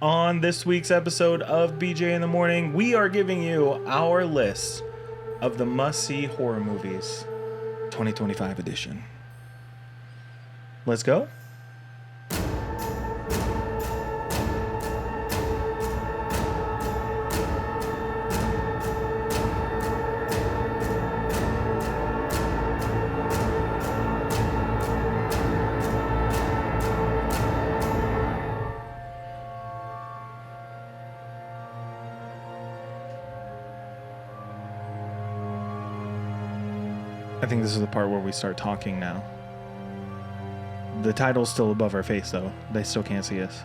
On this week's episode of BJ in the Morning, we are giving you our list of the must-see horror movies, 2025 edition. Let's go. I think this is the part where we start talking now. The title's still above our face, though. They still can't see us.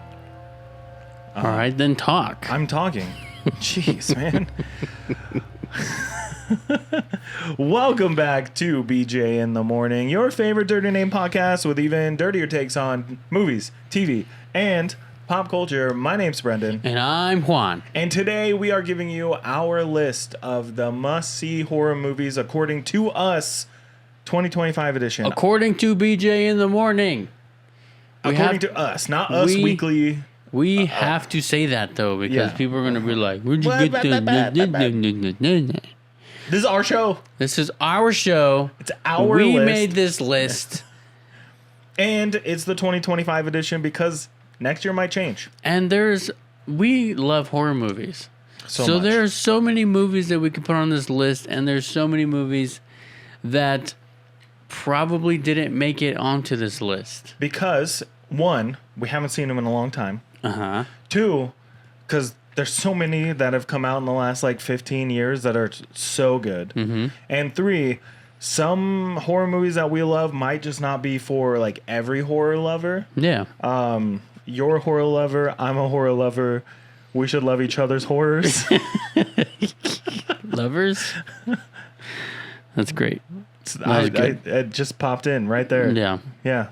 All right, then talk. I'm talking. Jeez, man. Welcome back to BJ in the Morning, your favorite dirty name podcast with even dirtier takes on movies, TV, and pop culture. My name's Brendan. And I'm Juan. And today we are giving you our list of the must-see horror movies according to us, 2025 edition. According to BJ in the Morning. According to us, not us weekly. We have to say that, though, because people are going to be like, where'd you get the... This is our show. This is our show. It's our list. We list. made this list. And it's the 2025 edition because next year might change. And we love horror movies. So much. there's so many movies that we could put on this list, and there's so many movies that probably didn't make it onto this list. Because, one, we haven't seen them in a long time. Uh-huh. Two, because there's so many that have come out in the last, 15 years that are so good. Mm-hmm. And three, some horror movies that we love might just not be for, every horror lover. Yeah. You're a horror lover. I'm a horror lover. We should love each other's horrors. Lovers? That's great. It just popped in right there. Yeah. Yeah.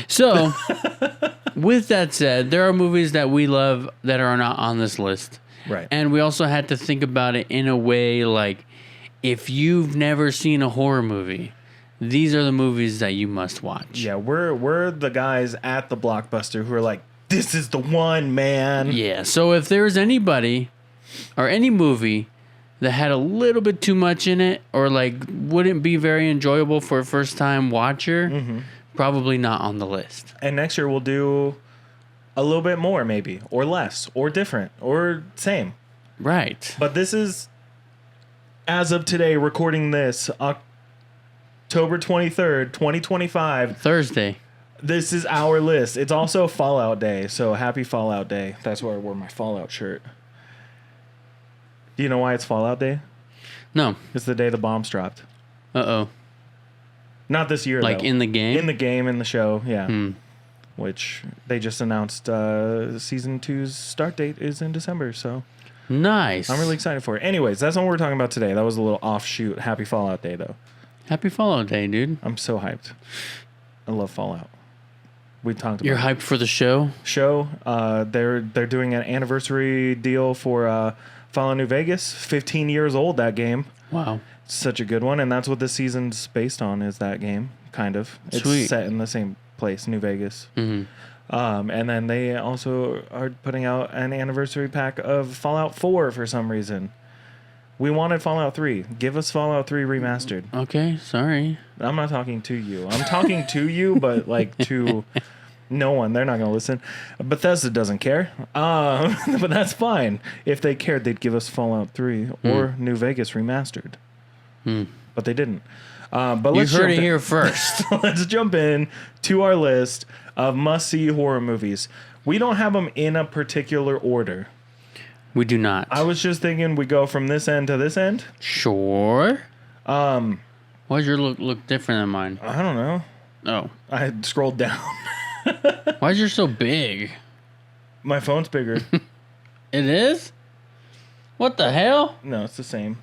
So, with that said, there are movies that we love that are not on this list. Right. And we also had to think about it in a way like, if you've never seen a horror movie, these are the movies that you must watch. Yeah, we're the guys at the Blockbuster who are like, this is the one, man. Yeah, so if there's anybody or any movie that had a little bit too much in it or wouldn't be very enjoyable for a first-time watcher, probably not on the list. And next year we'll do a little bit more maybe, or less, or different, or same. Right. But this is, as of today, recording this, October 23rd, 2025. Thursday. This is our list. It's also Fallout Day, so happy Fallout Day. That's why I wore my Fallout shirt. Do you know why it's Fallout Day? No. It's the day the bombs dropped. Uh-oh. Not this year, though. In the game? In the game, in the show, yeah. Which they just announced Season 2's start date is in December, so... Nice. I'm really excited for it. Anyways, that's what we're talking about today. That was a little offshoot. Happy Fallout Day, though. Happy Fallout Day, dude. I'm so hyped. I love Fallout. We talked about You're hyped for the show? They're doing an anniversary deal for Fallout New Vegas. 15 years old, that game. Wow. It's such a good one, and that's what this season's based on, is that game, kind of. Sweet. It's set in the same place, New Vegas. Mm-hmm. And then they also are putting out an anniversary pack of Fallout 4 for some reason. We wanted Fallout 3. Give us Fallout 3 remastered. Okay, sorry. I'm not talking to you. I'm talking to you, but to no one. They're not going to listen. Bethesda doesn't care. But that's fine. If they cared, they'd give us Fallout 3 or New Vegas remastered. But they didn't. But let's you heard it here first. Let's jump in to our list of must-see horror movies. We don't have them in a particular order. We do not. I was just thinking we go from this end to this end. Sure. Why does your look different than mine? I don't know. Oh. I scrolled down. Why is yours so big? My phone's bigger. It is? What the hell? No, it's the same.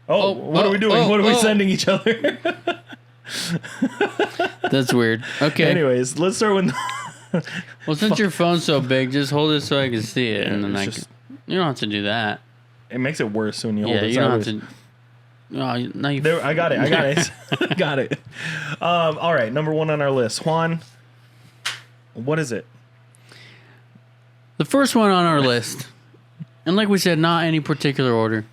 What are we doing? What are we sending each other? That's weird. Okay. Anyways, let's start with... Well, since your phone's so big, just hold it so I can see it. And then you don't have to do that. It makes it worse when you hold it. Yeah, you don't have to... Oh, now you... There, I got it. Got it. All right, number one on our list. Juan, what is it? The first one on our list, and like we said, not any particular order.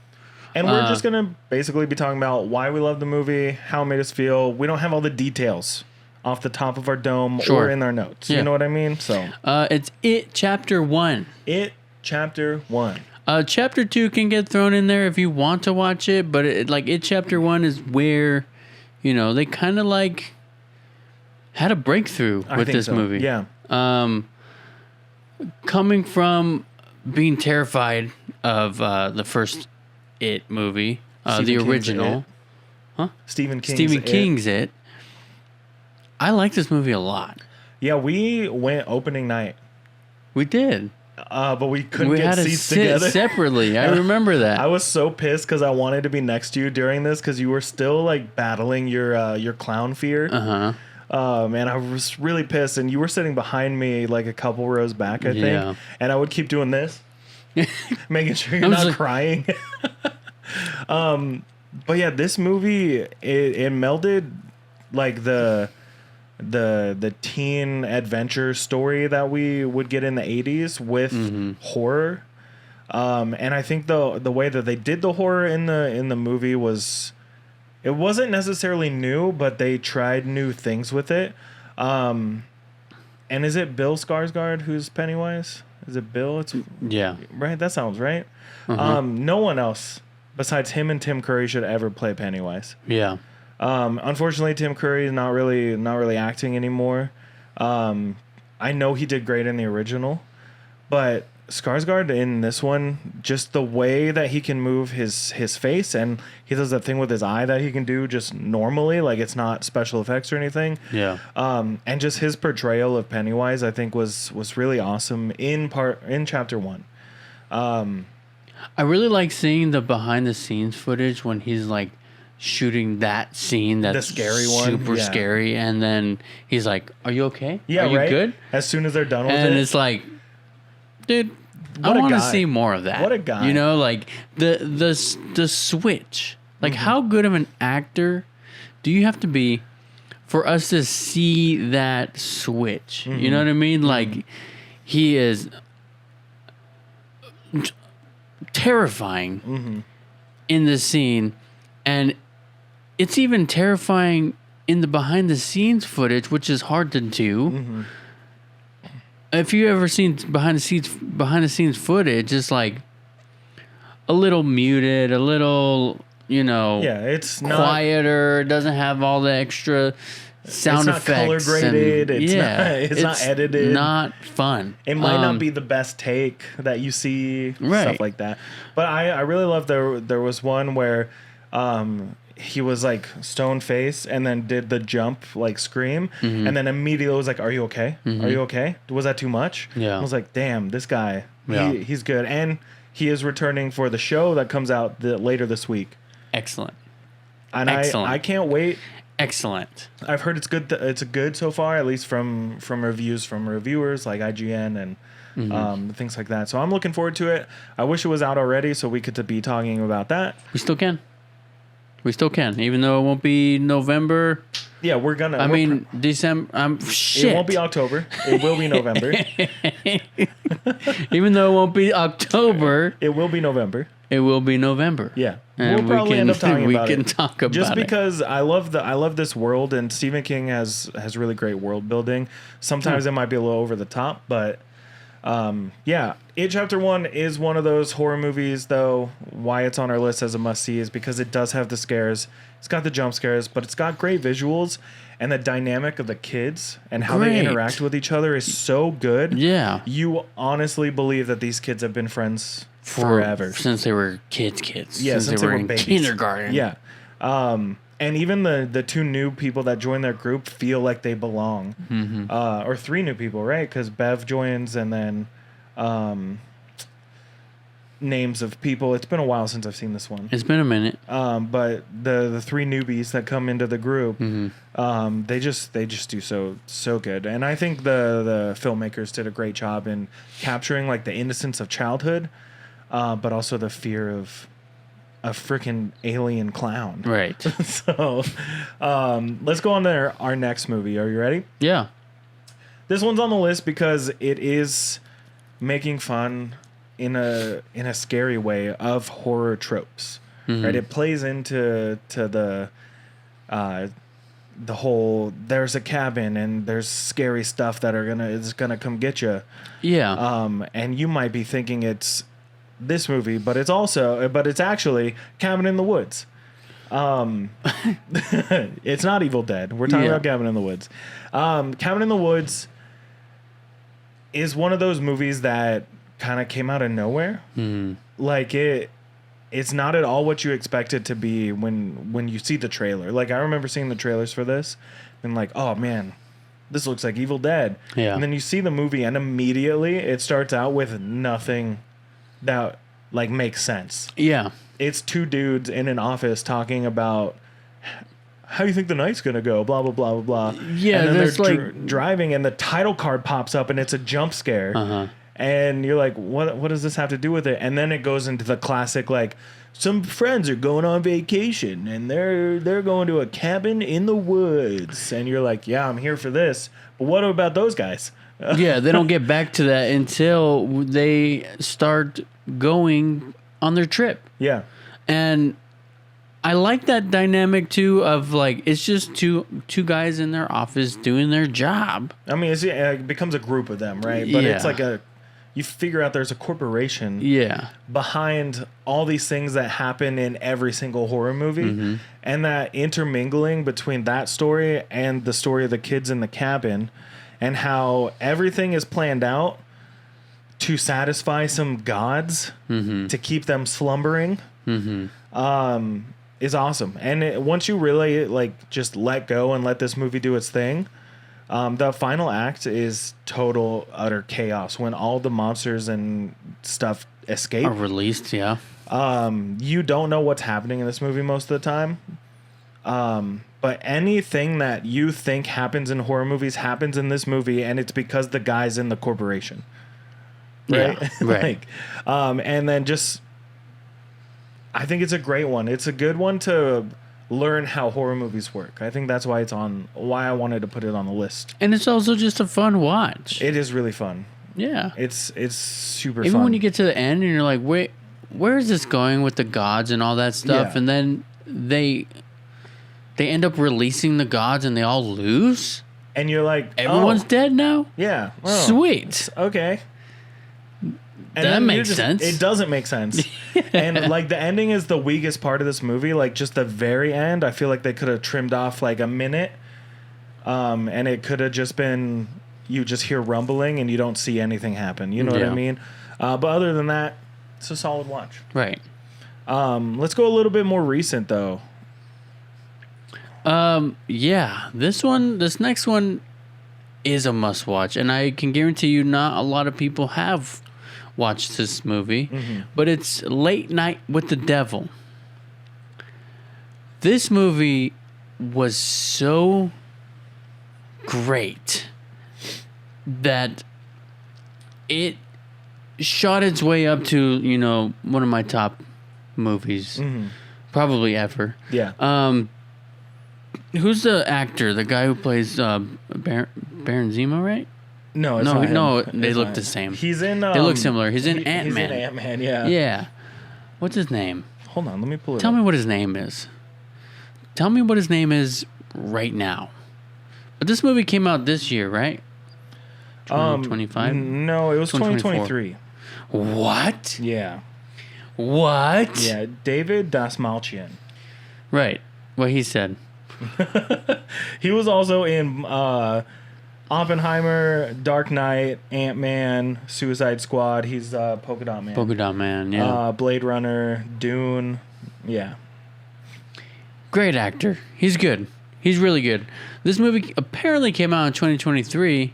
And we're just going to basically be talking about why we love the movie, how it made us feel. We don't have all the details off the top of our dome or in our notes. Yeah. You know what I mean? So it's It Chapter 1. It Chapter 1. Chapter 2 can get thrown in there if you want to watch it, but It Chapter 1 is where, they kind of like had a breakthrough with this movie. Yeah. Coming from being terrified of the first It movie, the original. Stephen King's It. I like this movie a lot. Yeah, we went opening night. We did. But we couldn't get seats together separately. I remember that. I was so pissed because I wanted to be next to you during this because you were still like battling your clown fear. And I was really pissed, and you were sitting behind me like a couple rows back, I think. And I would keep doing this, making sure you're not crying. But yeah, this movie it melded like the teen adventure story that we would get in the 80s with horror. And I think the way that they did the horror in the movie it wasn't necessarily new, but they tried new things with it. And is it Bill Skarsgård who's Pennywise? Is it Bill? Yeah. Right? That sounds right. No one else besides him and Tim Curry should ever play Pennywise. Yeah. Unfortunately, Tim Curry is not really acting anymore. I know he did great in the original, but Skarsgård in this one, just the way that he can move his face, and he does that thing with his eye that he can do just normally, like it's not special effects or anything. Yeah. And just his portrayal of Pennywise, I think was really awesome in chapter 1. I really like seeing the behind the scenes footage when he's like shooting that scene that's the scary one, super scary, and then he's like, "Are you okay? Yeah, are you good?" As soon as they're done with it, and it's like, dude, I want to see more of that. What a guy! Like the switch. Like, how good of an actor do you have to be for us to see that switch? You know what I mean? Like, he is terrifying in this scene, and it's even terrifying in the behind the scenes footage, which is hard to do. If you ever seen behind the scenes footage, it's like a little muted, a little it's quieter. It doesn't have all the extra sound effects. It's not color graded. It's not edited. Not fun. It might not be the best take that you see, stuff like that. But I really love there was one where he was like stone face and then did the jump like scream and then immediately was like, "Are you okay? Are you okay? Was that too much?" Yeah. I was like, "Damn, this guy, he's good." And he is returning for the show that comes out later this week. Excellent. And I can't wait. Excellent. I've heard it's good. It's good so far, at least from reviews from reviewers like IGN and things like that. So I'm looking forward to it. I wish it was out already so we could be talking about that. We still can, even though it won't be November. Yeah, we're gonna. December. Shit. It won't be October. It will be November. Even though it won't be October, it will be November. It will be November. Yeah, and we'll probably end up talking about it. We can talk about it. Just because I love this world, and Stephen King has really great world building. Sometimes it might be a little over the top, but It Chapter 1 is one of those horror movies, though. Why it's on our list as a must-see is because it does have the scares. It's got the jump scares, but it's got great visuals, and the dynamic of the kids and how they interact with each other is so good. Yeah. You honestly believe that these kids have been friends forever. Since they were kids. Yeah, since they were in babies. kindergarten. Yeah. And even the two new people that join their group feel like they belong. Or three new people, right? Because Bev joins, and then names of people. It's been a while since I've seen this one. It's been a minute. But the three newbies that come into the group, they just do so good. And I think the filmmakers did a great job in capturing like the innocence of childhood, but also the fear of a freaking alien clown. Right. So let's go on to our next movie. Are you ready? Yeah. This one's on the list because it is making fun in a scary way of horror tropes. Right? It plays into the whole there's a cabin and there's scary stuff that is gonna come get you. Yeah. And you might be thinking it's this movie, but it's actually Cabin in the Woods. It's not Evil Dead. We're talking about Cabin in the Woods. Cabin in the Woods is one of those movies that kind of came out of nowhere. Like it's not at all what you expect it to be when you see the trailer. Like I remember seeing the trailers for this and like, oh man, this looks like Evil Dead. Yeah. And then you see the movie and immediately it starts out with nothing that like makes sense. Yeah. It's two dudes in an office talking about how you think the night's gonna go, blah blah blah blah blah. Yeah, and then there's they're driving and the title card pops up and it's a jump scare. And you're like, what does this have to do with it? And then it goes into the classic, like, some friends are going on vacation and they're going to a cabin in the woods. And you're like, yeah, I'm here for this. But what about those guys? Yeah, they don't get back to that until they start going on their trip. Yeah. And I like that dynamic too of like it's just two guys in their office doing their job. I mean, it becomes a group of them, right? But it's like you figure out there's a corporation behind all these things that happen in every single horror movie. And that intermingling between that story and the story of the kids in the cabin and how everything is planned out to satisfy some gods to keep them slumbering is awesome. And once you really like just let go and let this movie do its thing, the final act is total utter chaos when all the monsters and stuff escape. Are released, yeah. You don't know what's happening in this movie most of the time. But anything that you think happens in horror movies happens in this movie, and it's because the guy's in the corporation. Right? Yeah, right. And then I think it's a great one. It's a good one to learn how horror movies work. I think that's why why I wanted to put it on the list. And it's also just a fun watch. It is really fun. Yeah. It's super fun. Even when you get to the end and you're like, wait, where is this going with the gods and all that stuff? Yeah. And then they end up releasing the gods and they all lose? And you're like, everyone's dead now? Yeah. Oh, sweet. Okay. And that makes sense. It doesn't make sense. And like the ending is the weakest part of this movie. Like just the very end, I feel like they could have trimmed off like a minute. And it could have just been you just hear rumbling and you don't see anything happen. You know what I mean? But other than that, it's a solid watch. Right. Let's go a little bit more recent though. Yeah. This next one is a must watch, and I can guarantee you not a lot of people have watched this movie, but it's Late Night with the Devil. This movie was so great that it shot its way up to, one of my top movies, probably ever. Yeah. Who's the actor? The guy who plays Baron Zemo, right? No, it's not him. No, they It's look not the him. same. He's in. They look similar. He's in Ant-Man. He's in Ant-Man. Yeah. Yeah. What's his name? Hold on, let me pull it. Tell me what his name is. Tell me what his name is right now. But this movie came out this year, right? 2025? No, it was 2023. What? Yeah. What? Yeah, David Dastmalchian. Right. What he said. He was also in Oppenheimer, Dark Knight, Ant-Man, Suicide Squad. He's Polka Dot Man. Polka Dot Man, yeah. Blade Runner, Dune. Yeah. Great actor. He's good. He's really good. This movie apparently came out in 2023.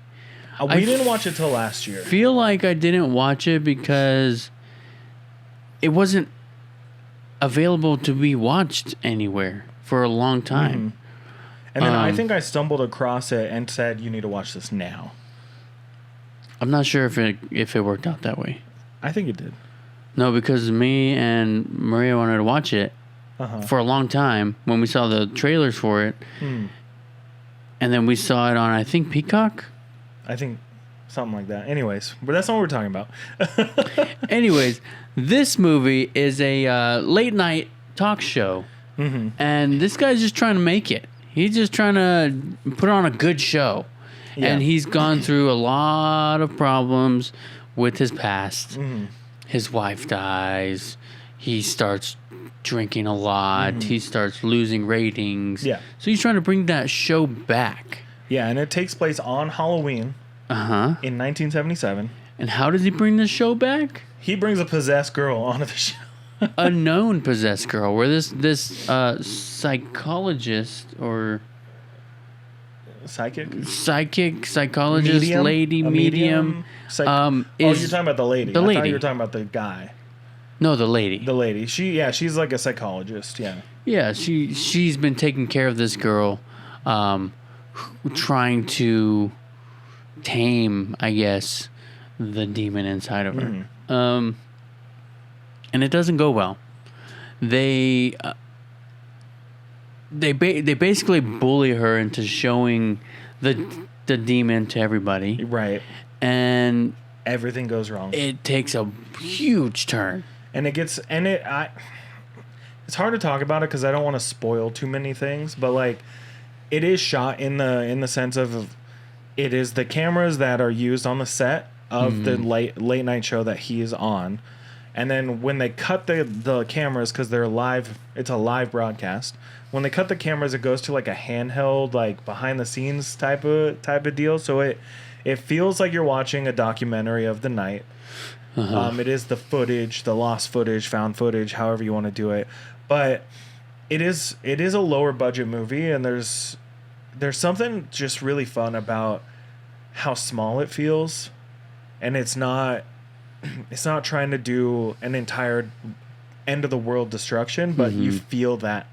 We didn't watch it till last year. Feel like I didn't watch it because it wasn't available to be watched anywhere for a long time. And then I think I stumbled across it and said, you need to watch this now. I'm not sure if it worked out that way. I think it did. No, because me and Maria wanted to watch it for a long time when we saw the trailers for it. And then we saw it on, I think, Peacock. I think something like that. Anyways, but that's not what we're talking about. Anyways, this movie is a late night talk show, and this guy's just trying to make it. He's just trying to put on a good show, and he's gone through a lot of problems with his past. His wife dies. He starts drinking a lot. He starts losing ratings. Yeah. So he's trying to bring that show back. Yeah, and it takes place on Halloween. In 1977. And how does he bring the show back? He brings a possessed girl onto the show. A known possessed girl, where this psychologist or psychologist, medium? lady, medium. You're talking about the lady. The I lady. thought you were talking about the guy. No, the lady. The lady. She's like a psychologist. Yeah. Yeah, she's been taking care of this girl, trying to tame, I guess, the demon inside of her. And it doesn't go well. They basically bully her into showing the demon to everybody. Right. And everything goes wrong. It takes a huge turn. And it's hard to talk about it because I don't want to spoil too many things, but like it is shot in the sense of it is the cameras that are used on the set of the late night show that he is on. And then when they cut the cameras, because they're live, it's a live broadcast. When they cut the cameras, it goes to like a handheld, like behind the scenes type of deal. So it feels like you're watching a documentary of the night. It is the footage, the lost footage, found footage, however you want to do it. But it is a lower budget movie, and there's something just really fun about how small it feels, and it's not trying to do an entire end of the world destruction, but you feel that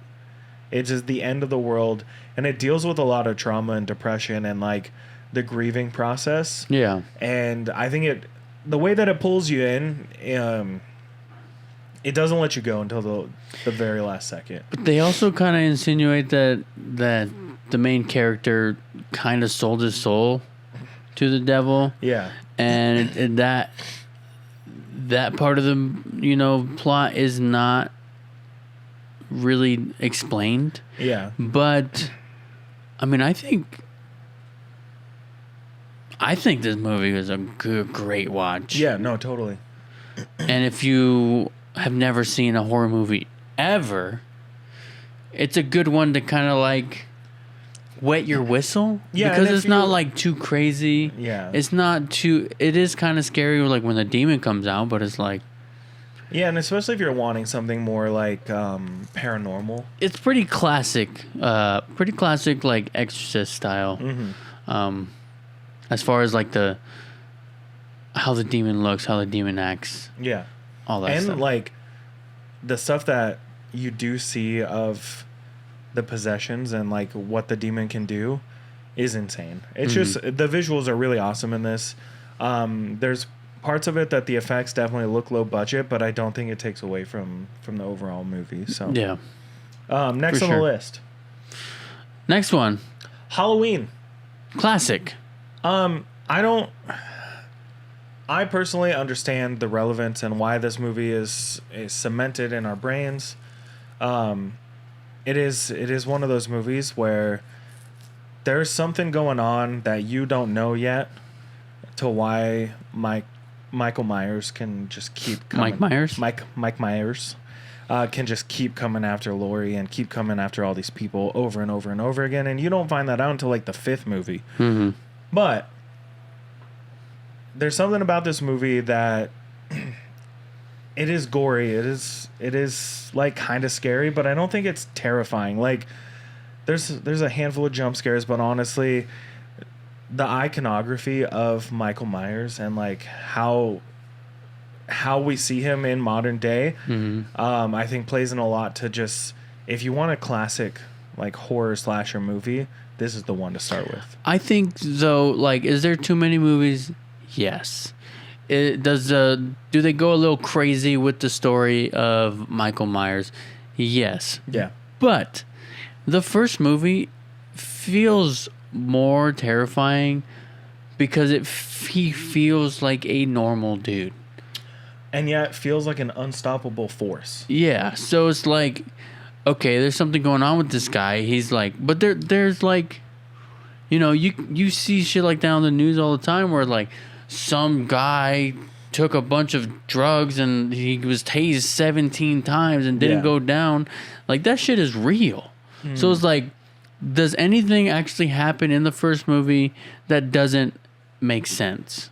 it's just the end of the world, and it deals with a lot of trauma and depression and like the grieving process. Yeah. And I think the way that it pulls you in, it doesn't let you go until the very last second. But they also kind of insinuate that the main character kind of sold his soul to the devil. Yeah. And that part of the plot is not really explained. Yeah. But I mean, I think this movie was a great watch. Yeah, no, totally. And if you have never seen a horror movie ever, it's a good one to kind of like wet your whistle. Yeah, because it's not like too crazy. Yeah. It's not too. It is kind of scary, like when the demon comes out, but it's like. Yeah, and especially if you're wanting something more like paranormal. It's pretty classic. Pretty classic, like Exorcist style. As far as like how the demon looks, how the demon acts. Yeah. All that stuff. And like the stuff that you do see of the possessions and like what the demon can do is insane. It's just the visuals are really awesome in this. There's parts of it that the effects definitely look low budget, but I don't think it takes away from the overall movie. So yeah. Next on the list. Next one. Halloween. Classic. I personally understand the relevance and why this movie is cemented in our brains. It is one of those movies where there's something going on that you don't know yet to why Michael Myers can just keep coming. Mike Myers can just keep coming after Laurie and keep coming after all these people over and over and over again, and you don't find that out until like the 5th movie. But there's something about this movie that it is gory. It is like kind of scary, but I don't think it's terrifying. Like there's a handful of jump scares, but honestly, the iconography of Michael Myers and like how we see him in modern day, I think plays in a lot to just, if you want a classic like horror slasher movie, this is the one to start with. I think though, like, is there too many movies? Yes. Do they go a little crazy with the story of Michael Myers? Yes. Yeah. But the first movie feels more terrifying because he feels like a normal dude. And yet feels like an unstoppable force. Yeah, so it's like, okay, there's something going on with this guy. He's like, but there's like, you know, you see shit like that on the news all the time where like some guy took a bunch of drugs and he was tased 17 times and didn't go down. Like, that shit is real. So it's like, does anything actually happen in the first movie that doesn't make sense?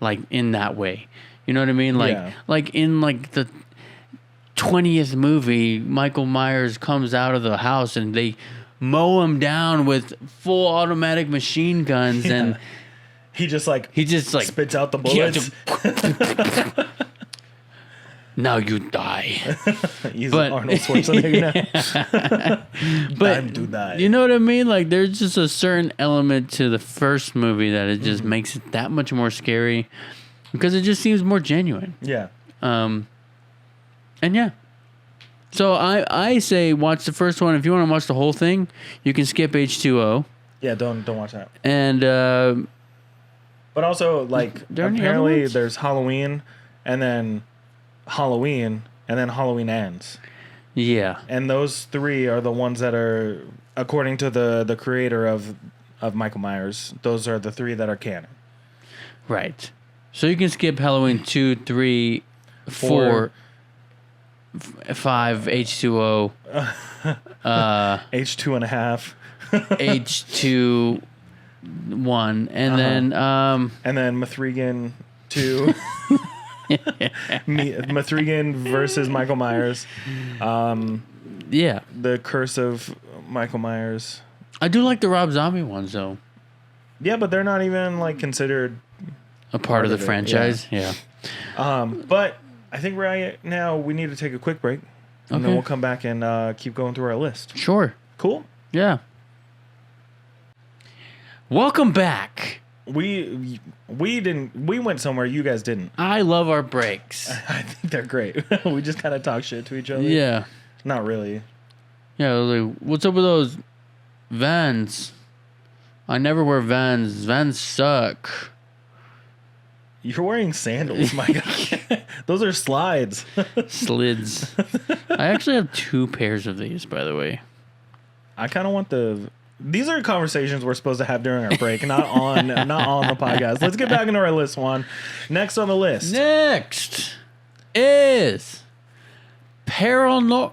Like, in that way. You know what I mean? Like in like the 20th movie, Michael Myers comes out of the house and they mow him down with full automatic machine guns and he just like spits out the bullets. Now you die. He's Arnold Schwarzenegger now. But Time to die. You know what I mean? Like, there's just a certain element to the first movie that it just makes it that much more scary because it just seems more genuine. Yeah. And yeah. So I say watch the first one. If you want to watch the whole thing, you can skip H2O. Yeah, don't watch that. And but also, like, apparently there's Halloween and then Halloween Ends. Yeah. And those three are the ones that are, according to the creator of Michael Myers, those are the three that are canon. Right. So you can skip Halloween 2, 3, 4, 5, H2O. H2 and a half. H2 1 and then Mithrigan 2. Mithrigan versus Michael Myers. Yeah. The Curse of Michael Myers. I do like the Rob Zombie ones though. Yeah, but they're not even like considered a part of the franchise. Yeah. But I think right now we need to take a quick break and then we'll come back and keep going through our list. Sure. Cool? Yeah. Welcome back. We went somewhere you guys didn't. I love our breaks. I think they're great. We just kind of talk shit to each other. Yeah. Not really. Yeah, I was like, what's up with those Vans? I never wear Vans. Vans suck. You're wearing sandals, my God. Those are slides. Slids. I actually have 2 pairs of these, by the way. I kind of want These are conversations we're supposed to have during our break, not on the podcast. Let's get back into our list, Juan. Next on the list. Next is Paranormal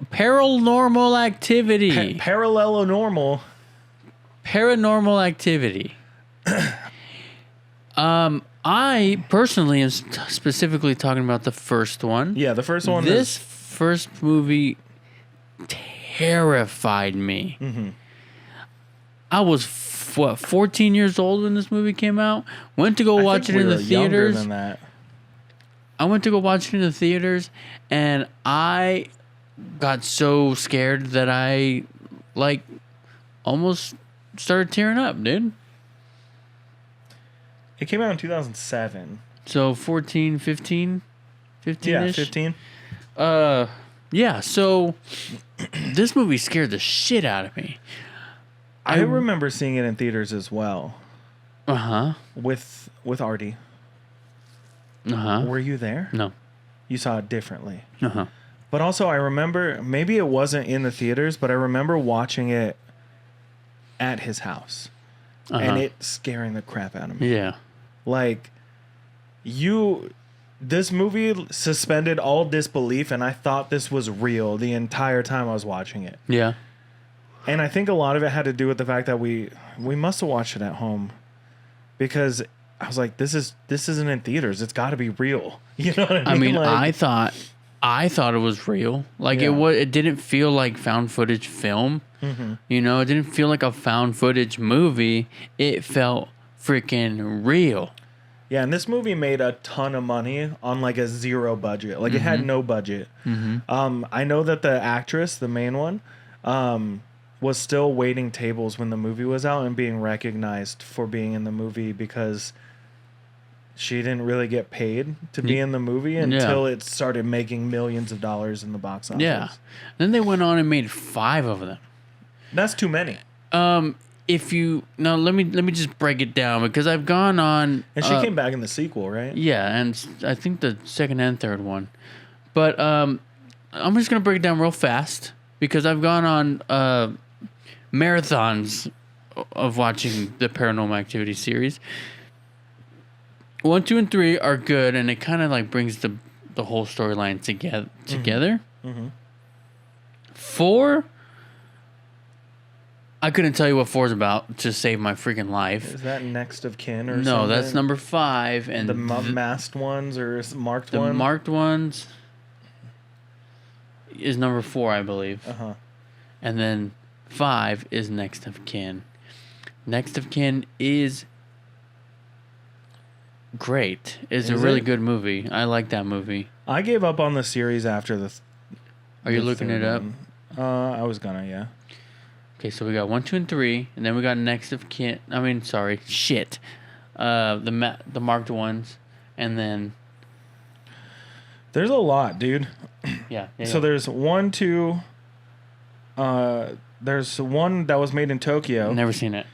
Activity. Parallelonormal. Paranormal Activity. I personally am specifically talking about the first one. Yeah, the first one. This first movie terrified me. Mm-hmm. I was 14 years old when this movie came out. Went to go watch it in the theaters. Than that. I went to go watch it in the theaters, and I got so scared that I like almost started tearing up, dude. It came out in 2007. So 14, 15? 15-ish? Yeah, 15. Yeah, so this movie scared the shit out of me. I remember seeing it in theaters as well. Uh-huh. With Artie. Uh-huh. Were you there? No. You saw it differently. Uh-huh. But also I remember, maybe it wasn't in the theaters, but I remember watching it at his house. Uh-huh. And it scaring the crap out of me. Yeah. Like, this movie suspended all disbelief, and I thought this was real the entire time I was watching it. Yeah. And I think a lot of it had to do with the fact that we must have watched it at home, because I was like, this isn't in theaters. It's got to be real. You know what I mean? I mean, like, I thought it was real. Like, it didn't feel like found footage film. Mm-hmm. You know, it didn't feel like a found footage movie. It felt freaking real. Yeah, and this movie made a ton of money on like a zero budget. Like, it had no budget. Mm-hmm. I know that the actress, the main one, was still waiting tables when the movie was out and being recognized for being in the movie, because she didn't really get paid to be in the movie until it started making millions of dollars in the box office. Yeah. Then they went on and made 5 of them. That's too many. if you no, let me just break it down because I've gone on. And she came back in the sequel, right? Yeah, and I think the second and third one. But I'm just gonna break it down real fast because I've gone on marathons of watching the Paranormal Activity series. 1, 2, and 3 are good, and it kind of like brings the whole storyline together. Mm-hmm. 4, I couldn't tell you what 4 is about to save my freaking life. Is that Next of Kin or no, something? that's number 5, and the masked ones or marked the one? marked ones is number 4, I believe. Uh-huh. And then 5 is Next of Kin. Next of Kin is great. It's a really good movie. I like that movie. I gave up on the series after the. Are you looking it up? I was gonna, yeah. Okay, so we got 1, 2, and 3, and then we got Next of Kin. I mean, sorry, shit. The marked ones, and then there's a lot, dude. Yeah. So there's 1, 2. There's one that was made in Tokyo. Never seen it.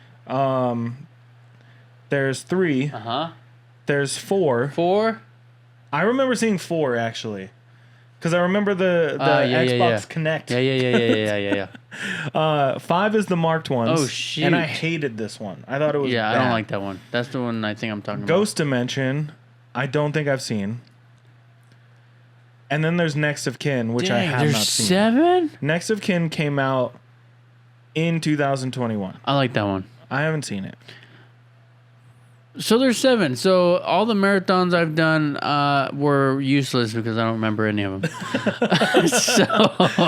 There's 3. There's 4. 4. I remember seeing 4 actually, because I remember the Xbox Connect. Yeah. 5 is the marked ones. Oh shit! And I hated this one. I thought it was I bad. don't like that one. That's the one I think I'm talking Ghost Dimension, I don't think I've seen. And then there's Next of Kin, which I have not seen. 7? Next of Kin came out in 2021. I like that one. I haven't seen it. So there's 7. So all the marathons I've done were useless because I don't remember any of them.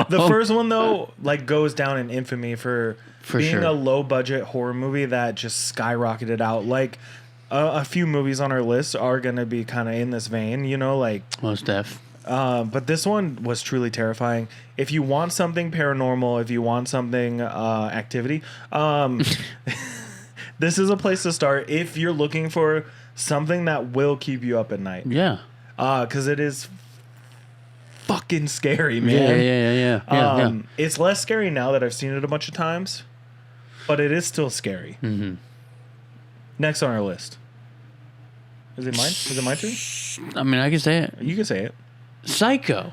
The first one though, like, goes down in infamy for being sure. a low budget horror movie that just skyrocketed out. Like a few movies on our list are gonna be kind of in this vein, you know, like Most def. but this one was truly terrifying. If you want something paranormal, if you want something activity, this is a place to start if you're looking for something that will keep you up at night. Yeah. Because it is fucking scary, man. Yeah. It's less scary now that I've seen it a bunch of times, but it is still scary. Mm-hmm. Next on our list. Is it mine? Is it my turn? I mean, I can say it. You can say it. Psycho.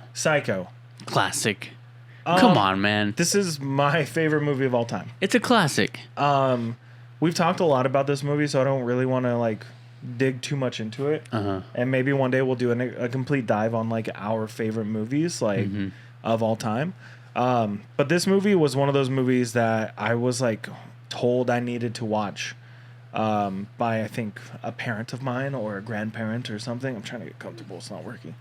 Classic. Come on, man. This is my favorite movie of all time. It's a classic. We've talked a lot about this movie, so I don't really want to like dig too much into it. And maybe one day we'll do a complete dive on like our favorite movies, like of all time. But this movie was one of those movies that I was like told I needed to watch by, I think, a parent of mine or a grandparent or something. I'm trying to get comfortable. It's not working.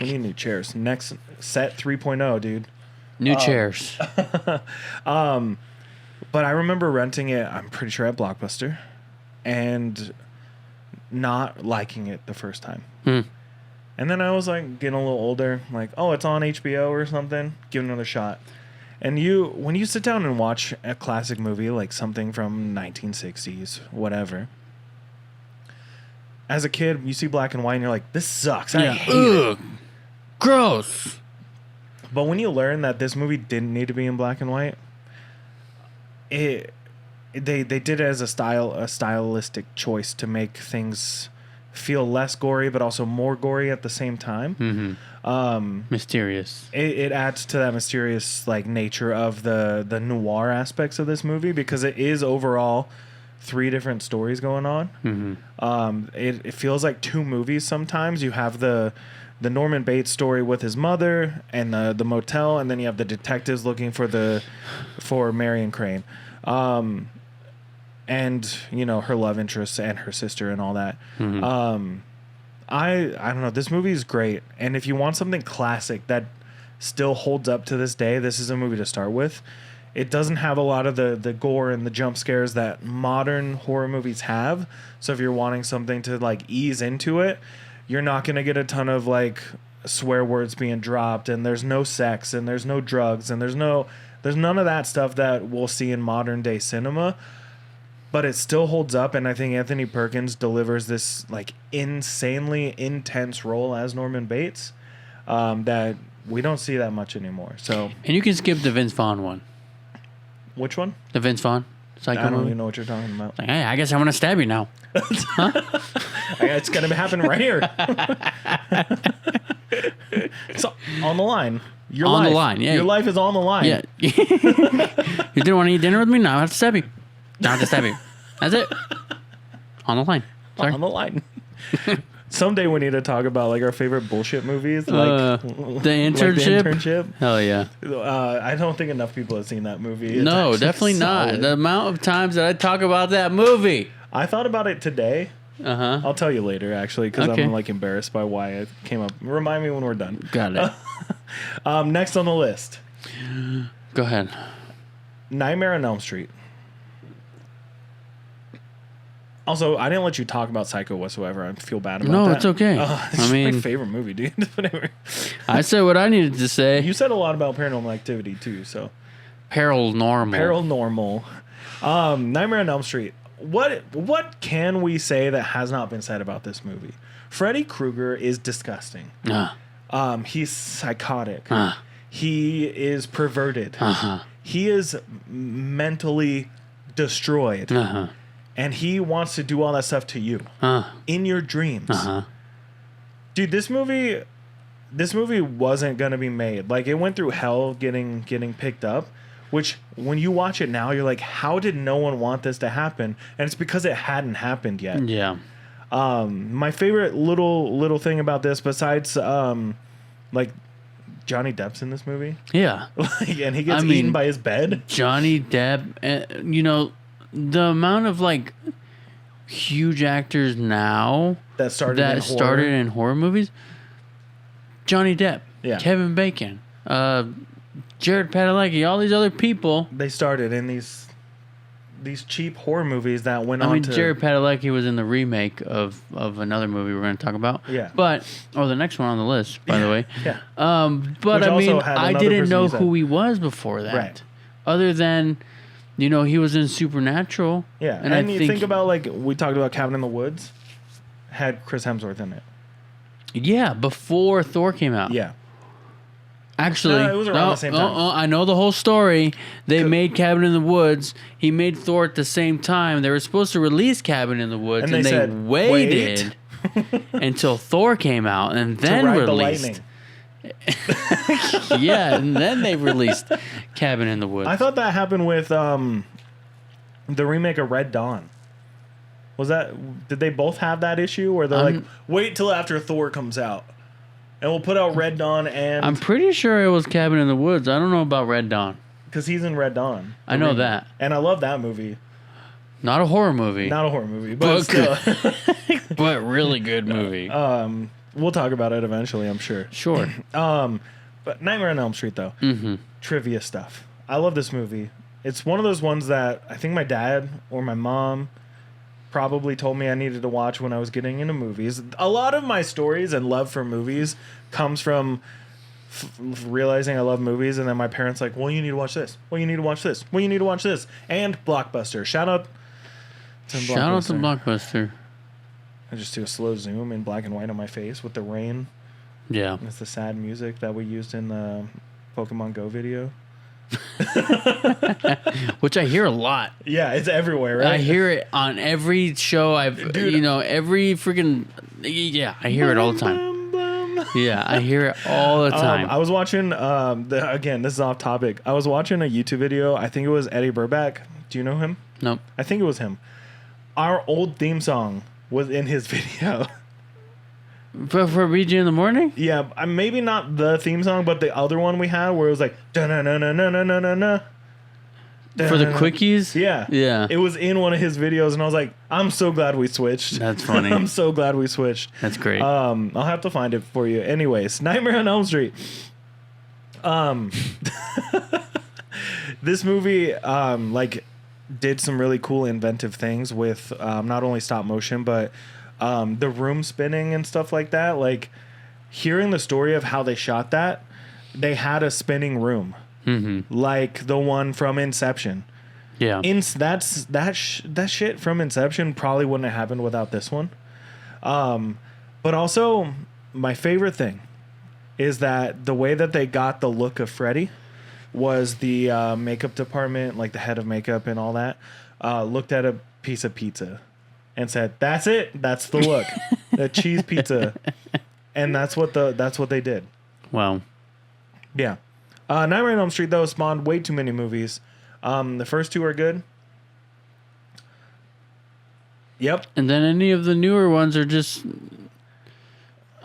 We need new chairs. Next set 3.0, dude. New chairs. But I remember renting it, I'm pretty sure at Blockbuster, and not liking it the first time. And then I was like getting a little older, like, oh, it's on HBO or something. Give it another shot. And when you sit down and watch a classic movie, like something from 1960s, whatever, as a kid, you see black and white and you're like, this sucks. I hate it. Gross. But when you learn that this movie didn't need to be in black and white, they did it as a stylistic choice to make things feel less gory but also more gory at the same time. Mysterious. It adds to that mysterious like nature of the noir aspects of this movie, because it is overall 3 different stories going on. It feels like 2 movies sometimes. You have the Norman Bates story with his mother and the motel, and then you have the detectives looking for Marion Crane, and you know, her love interests and her sister and all that. I don't know. This movie is great, and if you want something classic that still holds up to this day, this is a movie to start with. It doesn't have a lot of the gore and the jump scares that modern horror movies have. So if you're wanting something to like ease into it, you're not going to get a ton of like swear words being dropped, and there's no sex, and there's no drugs, and there's none of that stuff that we'll see in modern day cinema. But it still holds up, and I think Anthony Perkins delivers this like insanely intense role as Norman Bates that we don't see that much anymore. So, and you can skip the Vince Vaughn one. Which one? The Vince Vaughn. Psycho I don't movie? even know what you're talking about. Like, hey, I guess I want to stab you now. It's going to happen right here. It's on the line. Your On the life. line, yeah. Your life is on the line. Yeah. You didn't want to eat dinner with me? Now I have to stab you. Now I have to stab you. That's it. On the line. Sorry. On the line. Someday we need to talk about like our favorite bullshit movies, like The Internship? Like The Internship. Hell yeah. I don't think enough people have seen that movie. It's No, actually definitely not. solid. The amount of times that I talk about that movie. I thought about it today. Uh-huh. I'll tell you later, actually, because Okay. I'm like embarrassed by why it came up. Remind me when we're done. Got it. Next on the list, Go ahead. Nightmare on Elm Street. Also, I didn't let you talk about Psycho whatsoever. I feel bad about that. No, it's okay. It's my favorite movie, dude. Whatever. I said what I needed to say. You said a lot about Paranormal Activity too, so Paranormal. Nightmare on Elm Street. What can we say that has not been said about this movie? Freddy Krueger is disgusting. He's psychotic. He is perverted. He is mentally destroyed. And he wants to do all that stuff to you in your dreams. Dude, this movie wasn't gonna be made. Like, it went through hell getting picked up, which when you watch it now, you're like, how did no one want this to happen? And it's because it hadn't happened yet. Yeah. My favorite little thing about this, besides like Johnny Depp's in this movie. Yeah. And he gets eaten by his bed. Johnny Depp, you know, the amount of like huge actors now That started in horror movies. Johnny Depp, Yeah. Kevin Bacon, Jared Padalecki, all these other people. They started in these cheap horror movies that went I on mean, to... Jared Padalecki was in the remake of another movie we're going to talk about. Yeah. But, the next one on the list, by the way. Yeah. But Which I mean, also had I another didn't person know you said. who he was before that. Right. Other than, he was in Supernatural. Yeah, And and you think about, like, we talked about Cabin in the Woods, had Chris Hemsworth in it. Yeah, before Thor came out. Yeah. Actually, No, it was around the same time. I know the whole story. They made Cabin in the Woods. He made Thor at the same time. They were supposed to release Cabin in the Woods, And and they they said, waited until Thor came out and then to ride released. the lightning. Yeah, and then they released Cabin in the Woods. I thought that happened with the remake of Red Dawn. Did they both have that issue where they're like, wait till after Thor comes out and we'll put out Red Dawn and... I'm pretty sure it was Cabin in the Woods. I don't know about Red Dawn. Because he's in Red Dawn. I know remake. that. And I love that movie. Not a horror movie. Not a horror movie, but still. But really good movie. We'll talk about it eventually, I'm sure. Sure. But Nightmare on Elm Street, though. Trivia stuff. I love this movie. It's one of those ones that I think my dad or my mom probably told me I needed to watch when I was getting into movies. A lot of my stories and love for movies comes from realizing I love movies, and then my parents like, well, you need to watch this. Well, you need to watch this. Well, you need to watch this. And Blockbuster. Shout out to Blockbuster. I just do a slow zoom in black and white on my face with the rain. Yeah. It's the sad music that we used in the Pokemon Go video. Which I hear a lot. Yeah, it's everywhere, right? I hear it on every show every freaking... Yeah, I hear it all the time. Yeah, I hear it all the time. I was watching, again, this is off topic. I was watching a YouTube video. I think it was Eddie Burback. Do you know him? Nope. I think it was him. Our old theme song was in his video. For BG in the Morning? Yeah, maybe not the theme song, but the other one we had where it was like da-na-na-na-na-na-na-na. For the quickies? Yeah. Yeah. It was in one of his videos, and I was like, I'm so glad we switched. That's funny. I'm so glad we switched. That's great. I'll have to find it for you. Anyways, Nightmare on Elm Street. This movie, did some really cool inventive things with not only stop motion, but the room spinning and stuff like that. Like, hearing the story of how they shot that, they had a spinning room. Like the one from Inception. Yeah. That shit from Inception probably wouldn't have happened without this one. But also, my favorite thing is that the way that they got the look of Freddy was the makeup department, like the head of makeup and all that, looked at a piece of pizza and said, "That's it. That's the look, the cheese pizza," and that's what they did. Wow. Yeah. Nightmare on Elm Street though spawned way too many movies. The first two are good. Yep. And then any of the newer ones are just,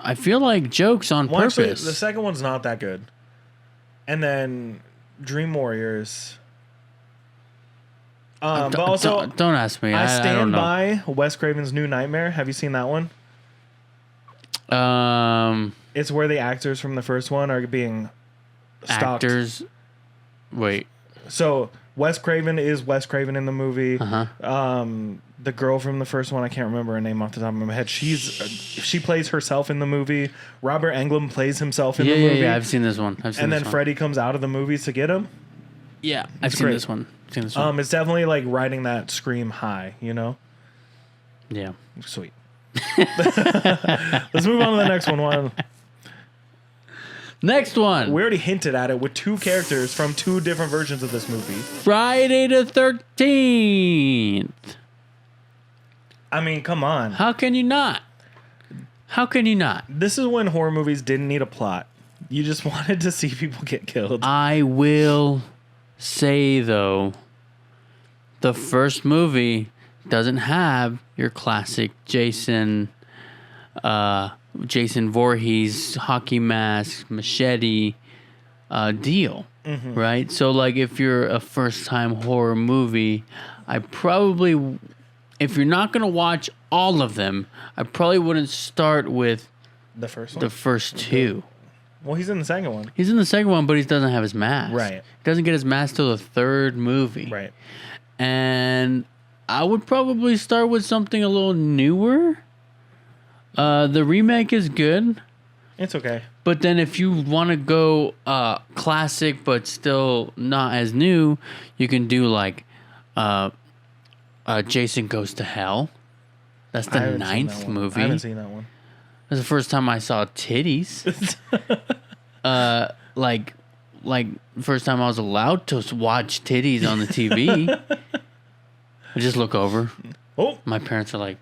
I feel like jokes on purpose. Actually, the second one's not that good. And then Dream Warriors. But also, don't ask me. I I don't stand know. by Wes Craven's New Nightmare. Have you seen that one? It's where the actors from the first one are being stalked. Actors. Wait. So Wes Craven is Wes Craven in the movie. Uh-huh. The girl from the first one, I can't remember her name off the top of my head. She plays herself in the movie. Robert Englund plays himself in the movie. Yeah, I've seen this one. And then Freddy comes out of the movies to get him. Yeah, I've seen great. this one. It's definitely like riding that Scream high, you know? Yeah. Sweet. Let's move on to the next one. Next one. We already hinted at it with two characters from two different versions of this movie. Friday the 13th. I mean, come on. How can you not? How can you not? This is when horror movies didn't need a plot. You just wanted to see people get killed. I will say, though, the first movie doesn't have your classic Jason Voorhees, hockey mask, machete deal, right? So, like, if you're a first-time horror movie, if you're not going to watch all of them, I probably wouldn't start with The first one? the first two. Well, he's in the second one. He's in the second one, but he doesn't have his mask. Right. He doesn't get his mask till the third movie. Right. And I would probably start with something a little newer. The remake is good. It's okay. But then if you want to go classic but still not as new, you can do like Jason Goes to Hell. That's the 9th movie. I haven't seen that one. That's the first time I saw titties. Like first time I was allowed to watch titties on the TV. I just look over. Oh. My parents are like,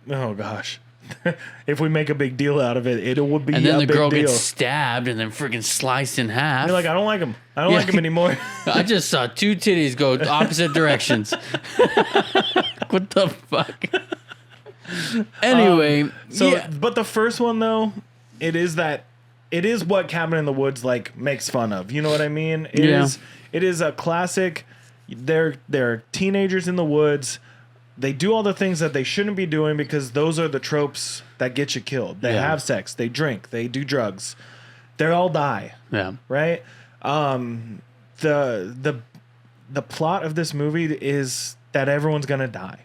Oh, gosh. If we make a big deal out of it, it would be a big deal. and then the girl gets stabbed and then freaking sliced in half. You're like, I don't like him. I don't like him anymore. I just saw two titties go opposite directions. What the fuck? Anyway, But the first one though, it is what Cabin in the Woods like makes fun of. You know what I mean? It is a classic. They're teenagers in the woods. They do all the things that they shouldn't be doing because those are the tropes that get you killed. They have sex, they drink, they do drugs. They all die. Yeah. Right? The plot of this movie is that everyone's gonna die.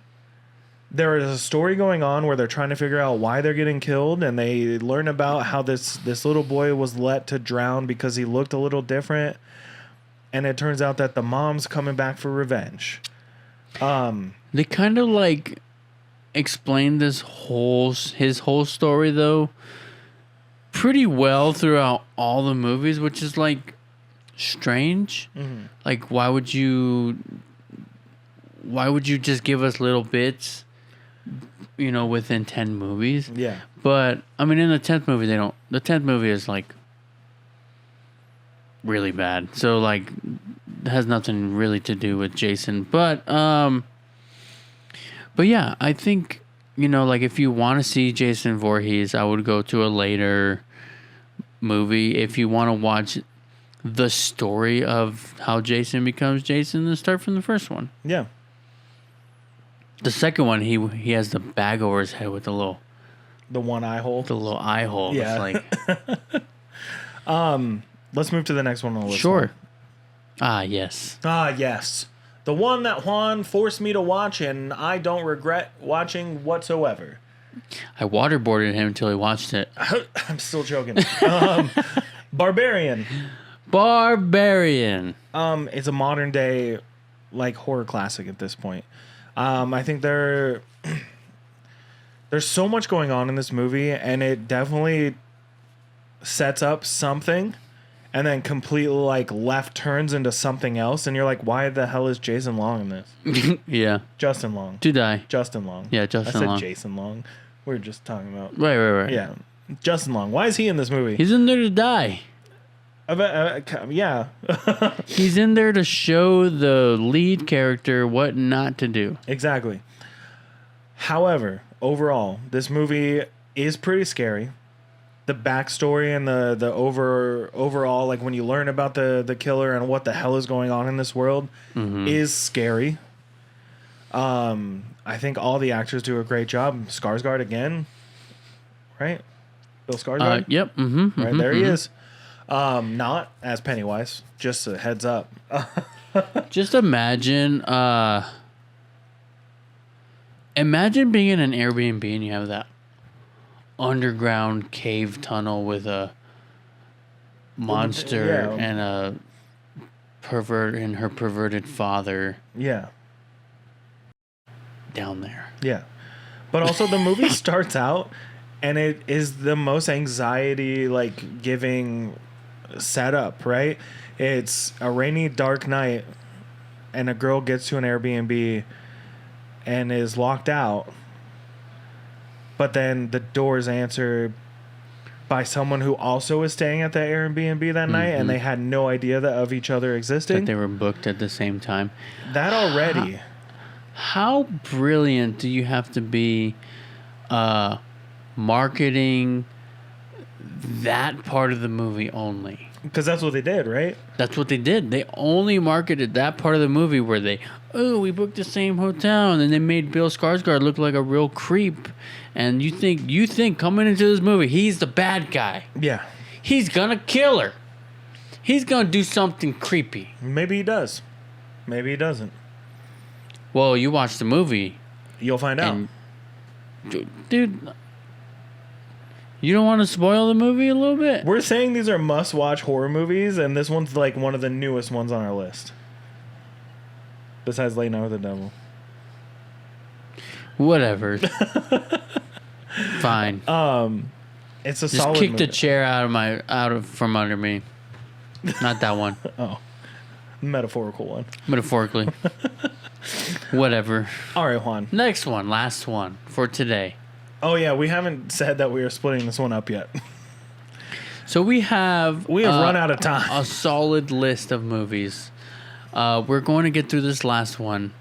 There is a story going on where they're trying to figure out why they're getting killed, and they learn about how this little boy was let to drown because he looked a little different. And it turns out that the mom's coming back for revenge. They kind of like explained his whole story though pretty well throughout all the movies, which is like strange. Mm-hmm. Like why would you just give us little bits, you know, within 10 movies? Yeah. But I mean, in the 10th movie, the 10th movie is like really bad. So like it has nothing really to do with Jason. But yeah, I think, you know, like if you want to see Jason Voorhees, I would go to a later movie. If you want to watch the story of how Jason becomes Jason, then start from the first one. Yeah. The second one, he has the bag over his head with the little eye hole. The little eye hole. Yeah. It's like let's move to the next one on the list. Sure. Yes. Yes. The one that Juan forced me to watch and I don't regret watching whatsoever. I waterboarded him until he watched it. I'm still joking. Barbarian. It's a modern day like horror classic at this point. I think there's so much going on in this movie, and it definitely sets up something, and then completely like left turns into something else, and you're like, why the hell is Jason Long in this? Yeah. Justin Long. To die. Justin Long. Yeah, Justin Long. I said Jason Long. We were just talking about. Right. Yeah. Justin Long. Why is he in this movie? He's in there to die. Yeah. He's in there to show the lead character what not to do. Exactly. However, overall, this movie is pretty scary. The backstory and the overall, like when you learn about the killer and what the hell is going on in this world, is scary. I think all the actors do a great job. Skarsgård again, right? Bill Skarsgård. Yep. Right there he is. Not as Pennywise. Just a heads up. Just imagine. Imagine being in an Airbnb and you have that underground cave tunnel with a monster and a pervert and her perverted father. Yeah. Down there. Yeah. But also the movie starts out and it is the most anxiety like giving setup, right? It's a rainy, dark night and a girl gets to an Airbnb and is locked out. But then the doors answered by someone who also was staying at that Airbnb that night, and they had no idea of each other existing. That they were booked at the same time. That already. How brilliant do you have to be marketing that part of the movie only? Because that's what they did, right? That's what they did. They only marketed that part of the movie where we booked the same hotel, and then they made Bill Skarsgård look like a real creep. And you think coming into this movie, he's the bad guy. Yeah. He's gonna kill her. He's gonna do something creepy. Maybe he does. Maybe he doesn't. Well, you watch the movie. You'll find out. Dude, you don't want to spoil the movie a little bit? We're saying these are must-watch horror movies, and this one's like one of the newest ones on our list. Besides Late Night with the Devil. Whatever. Fine. It's a Just solid kick movie. the chair from under me. Not that one. Oh. Metaphorical one. Metaphorically. Whatever. All right, Juan. Next one. Last one for today. Oh, yeah. We haven't said that we are splitting this one up yet. So we have run out of time. A solid list of movies. We're going to get through this last one.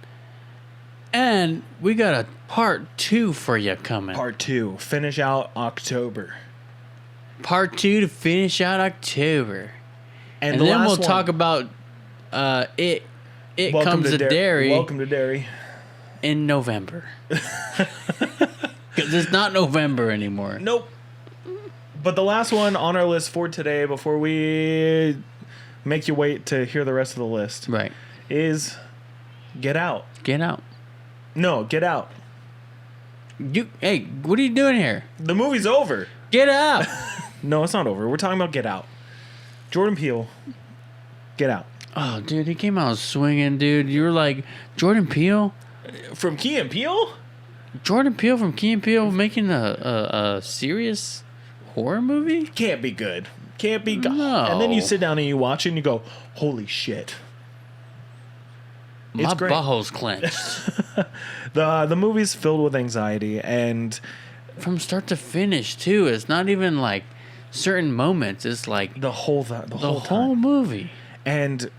And we got a part 2 for you coming. Part 2. Finish out October. Part 2 to finish out October. And the then we'll last one, talk about It Welcome Comes to Derry. Welcome to Derry. In November. Because it's not November anymore. Nope. But the last one on our list for today, before we make you wait to hear the rest of the list, Right. is Get Out. Get Out. No, Get Out. Hey, what are you doing here? The movie's over. Get Out. No, it's not over. We're talking about Get Out. Jordan Peele. Get Out. Oh, dude, he came out swinging, dude. You were like, Jordan Peele? From Key and Peele? Jordan Peele from Key and Peele making a serious horror movie? Can't be good. Can't be good. No. And then you sit down and you watch it and you go, holy shit. My great. butthole's clenched. The movie's filled with anxiety, and From start to finish, too. It's not even like certain moments. It's like the whole whole movie. And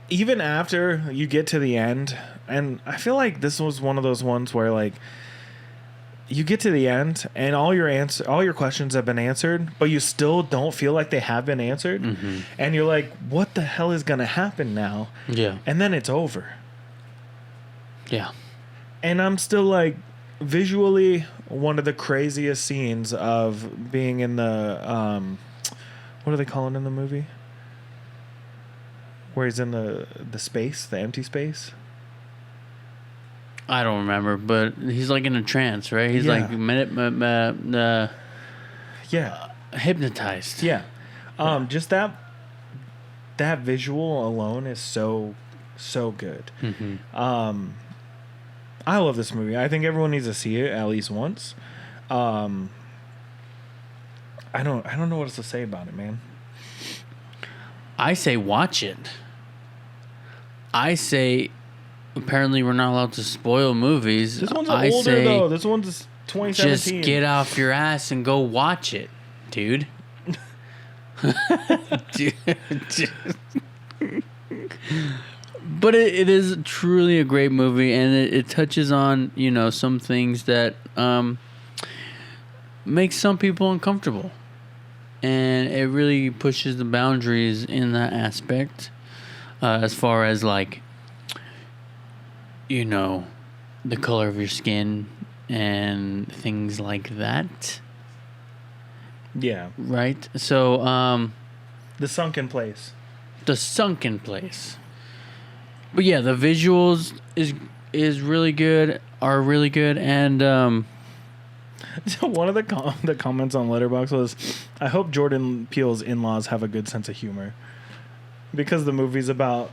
even after you get to the end, and I feel like this was one of those ones where like you get to the end and all your questions have been answered, but you still don't feel like they have been answered. Mm-hmm. And you're like, what the hell is going to happen now? Yeah. And then it's over. Yeah. And I'm still like, visually, one of the craziest scenes of being in the, what do they call it in the movie? Where he's in the space, the empty space. I don't remember, but he's like in a trance, right? He's like hypnotized. Yeah. Just that visual alone is so good. Mm-hmm. I love this movie. I think everyone needs to see it at least once. I don't know what else to say about it, man. I say watch it. I say apparently we're not allowed to spoil movies. This one's I older say, though. This one's 2017. just get off your ass and go watch it, dude. But it is truly a great movie, and it touches on, you know, some things that make some people uncomfortable. And it really pushes the boundaries in that aspect, as far as, like, you know, the color of your skin and things like that. Yeah. Right? So, The Sunken Place. The Sunken Place. But yeah, the visuals is really good, are really good, and one of the comments on Letterboxd was, I hope Jordan Peele's in-laws have a good sense of humor. Because the movie's about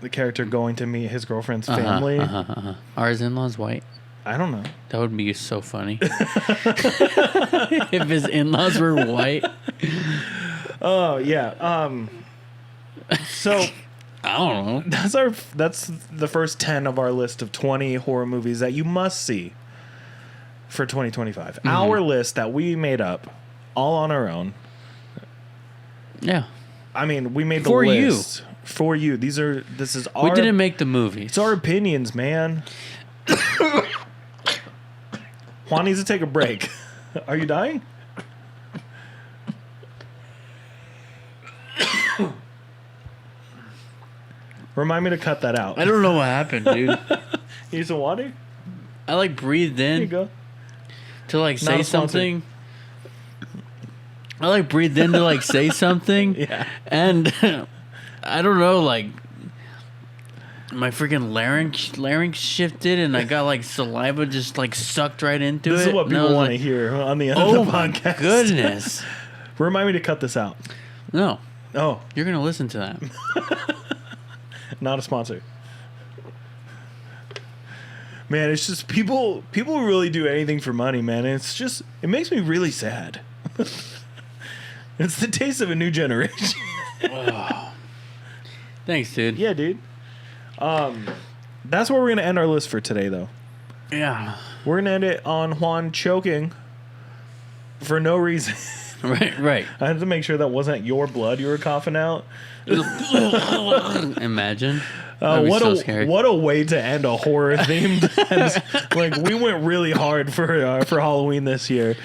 the character going to meet his girlfriend's family. Are his in-laws white? I don't know. That would be so funny. If his in-laws were white. Oh, yeah. So I don't know. That's the first 10 of our list of 20 horror movies that you must see for 2025. Mm-hmm. Our list that we made up all on our own. Yeah. I mean, we made the for list for you. This is our. We didn't make the movie. It's our opinions, man. Juan needs to take a break. Are you dying? Remind me to cut that out. I don't know what happened, dude. You need some water? I like breathed in. There you go. To like say something. I like breathed in to like say something. Yeah. And I don't know, like my freaking larynx shifted and I got like saliva just like sucked right into it. This is what people want to hear on the end of the podcast. Oh my goodness. Remind me to cut this out. No. Oh. You're going to listen to that. Not a sponsor. Man, it's just people really do anything for money, man. And it makes me really sad. It's the taste of a new generation. Oh. Thanks, dude. Yeah, dude. That's where we're gonna end our list for today, though. Yeah. We're gonna end it on Juan choking for no reason. Right. I had to make sure that wasn't your blood you were coughing out. Imagine. What a way to end a horror themed. Like, we went really hard for Halloween this year.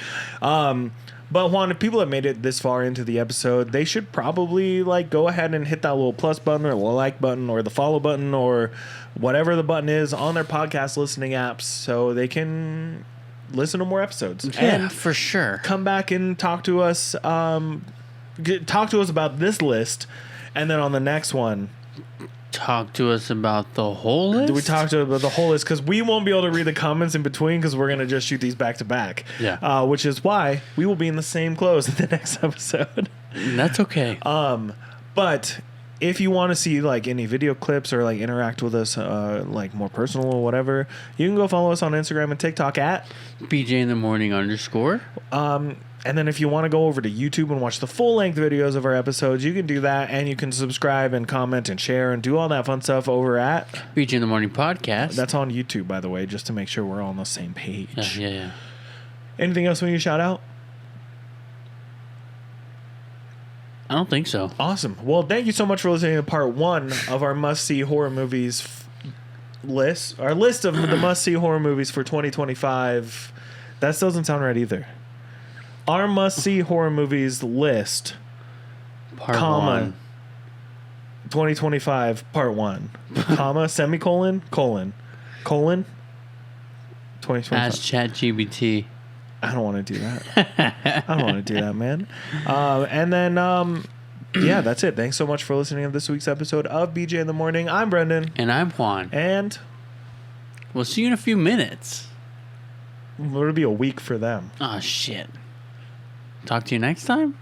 But Juan, if people have made it this far into the episode, they should probably like go ahead and hit that little plus button or the like button or the follow button or whatever the button is on their podcast listening apps so they can listen to more episodes. Yeah, and for sure. Come back and talk to us. Talk to us about this list, and then on the next one, talk to us about the whole list. Do we talk to about the whole list? Because we won't be able to read the comments in between because we're gonna just shoot these back to back. Yeah. Which is why we will be in the same clothes in the next episode. That's okay. But if you want to see like any video clips or like interact with us, like more personal or whatever, you can go follow us on Instagram and TikTok at BJ in the morning _. And then if you want to go over to YouTube and watch the full-length videos of our episodes, you can do that, and you can subscribe and comment and share and do all that fun stuff over at BJ in the Morning Podcast. That's on YouTube, by the way, just to make sure we're all on the same page. Yeah. Anything else we need to shout out? I don't think so. Awesome. Well, thank you so much for listening to part 1 of our must-see horror movies list. Our list of the must-see horror movies for 2025. That still doesn't sound right either. Our must-see horror movies list, part 1. 2025, part 1, comma, semicolon, colon, 2025. Ask ChatGPT. I don't want to do that. I don't want to do that, man. And then, yeah, that's it. Thanks so much for listening to this week's episode of BJ in the Morning. I'm Brendan. And I'm Juan. And we'll see you in a few minutes. It'll be a week for them. Oh, shit. Talk to you next time?